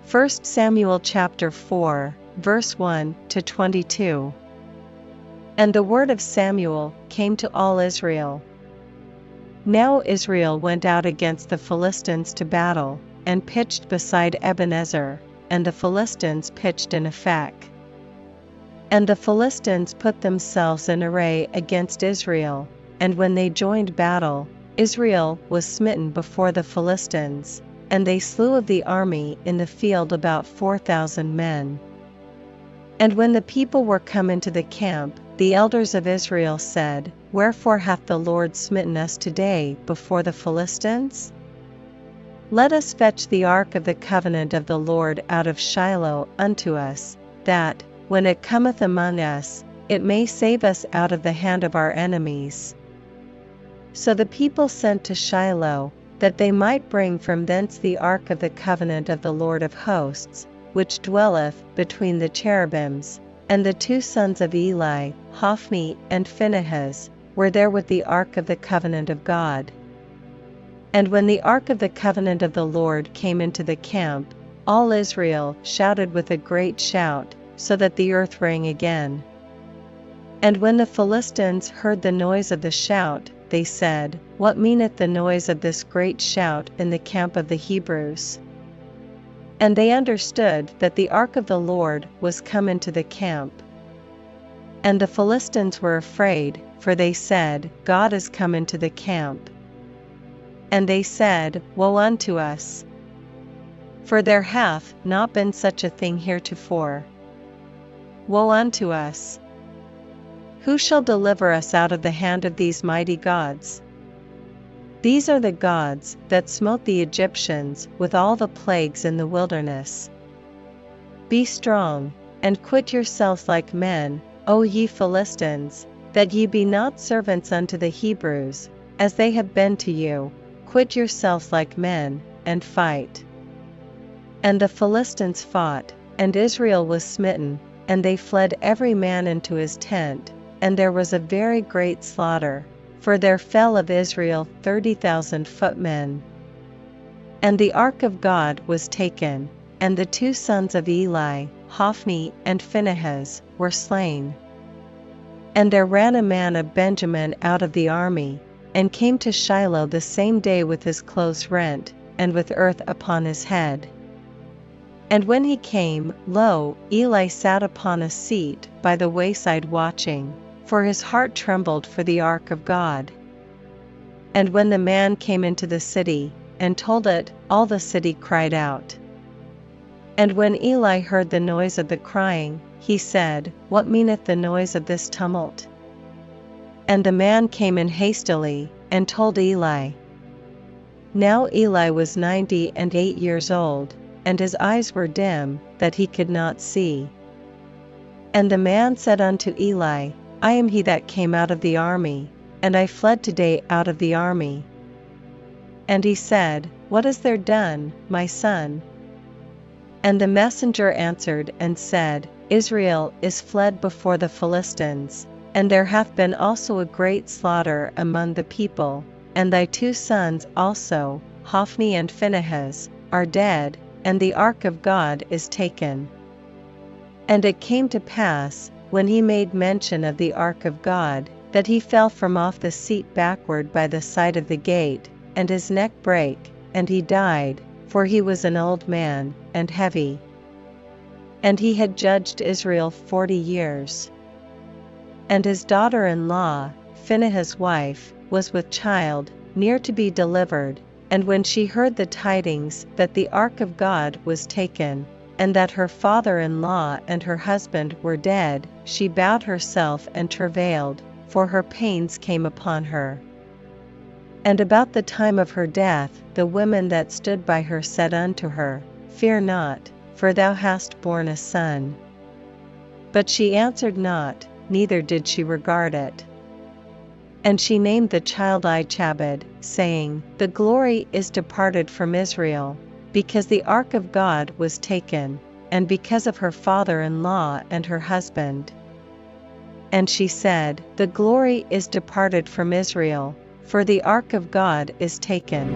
1 Samuel chapter 4, verse 1 to 22. And the word of Samuel came to all Israel. Now Israel went out against the Philistines to battle, and pitched beside Ebenezer, and the Philistines pitched in Aphek. And the Philistines put themselves in array against Israel, and when they joined battle, Israel was smitten before the Philistines, and they slew of the army in the field about 4,000 men. And when the people were come into the camp, the elders of Israel said, Wherefore hath the Lord smitten us today before the Philistines? Let us fetch the ark of the covenant of the Lord out of Shiloh unto us, that, when it cometh among us, it may save us out of the hand of our enemies. So the people sent to Shiloh, that they might bring from thence the ark of the covenant of the Lord of hosts, which dwelleth between the cherubims. And the 2 sons of Eli, Hophni and Phinehas, were there with the ark of the covenant of God. And when the ark of the covenant of the Lord came into the camp, all Israel shouted with a great shout, so that the earth rang again. And when the Philistines heard the noise of the shout, they said, What meaneth the noise of this great shout in the camp of the Hebrews? And they understood that the ark of the Lord was come into the camp. And the Philistines were afraid, for they said, God is come into the camp. And they said, Woe unto us! For there hath not been such a thing heretofore. Woe unto us! Who shall deliver us out of the hand of these mighty gods? These are the gods that smote the Egyptians with all the plagues in the wilderness. Be strong, and quit yourselves like men, O ye Philistines, that ye be not servants unto the Hebrews, as they have been to you. Quit yourselves like men, and fight. And the Philistines fought, and Israel was smitten, and they fled every man into his tent, and there was a very great slaughter. For there fell of Israel 30,000 footmen. And the ark of God was taken, and the 2 sons of Eli, Hophni and Phinehas, were slain. And there ran a man of Benjamin out of the army, and came to Shiloh the same day with his clothes rent, and with earth upon his head. And when he came, lo, Eli sat upon a seat by the wayside watching, for his heart trembled for the ark of God. And when the man came into the city, and told it, all the city cried out. And when Eli heard the noise of the crying, he said, What meaneth the noise of this tumult? And the man came in hastily, and told Eli. Now Eli was 98 years old, and his eyes were dim, that he could not see. And the man said unto Eli, I am he that came out of the army, and I fled today out of the army. And he said, What is there done, my son? And the messenger answered and said, Israel is fled before the Philistines, and there hath been also a great slaughter among the people, and thy 2 sons also, Hophni and Phinehas, are dead, and the ark of God is taken. And it came to pass, when he made mention of the ark of God, that he fell from off the seat backward by the side of the gate, and his neck brake, and he died, for he was an old man, and heavy. And he had judged Israel 40 years. And his daughter-in-law, Phinehas' wife, was with child, near to be delivered, and when she heard the tidings that the ark of God was taken, and that her father-in-law and her husband were dead, she bowed herself and travailed, for her pains came upon her. And about the time of her death, the women that stood by her said unto her, Fear not, for thou hast borne a son. But she answered not, neither did she regard it. And she named the child Ichabod, saying, The glory is departed from Israel, because the ark of God was taken, and because of her father-in-law and her husband. And she said, The glory is departed from Israel, for the ark of God is taken.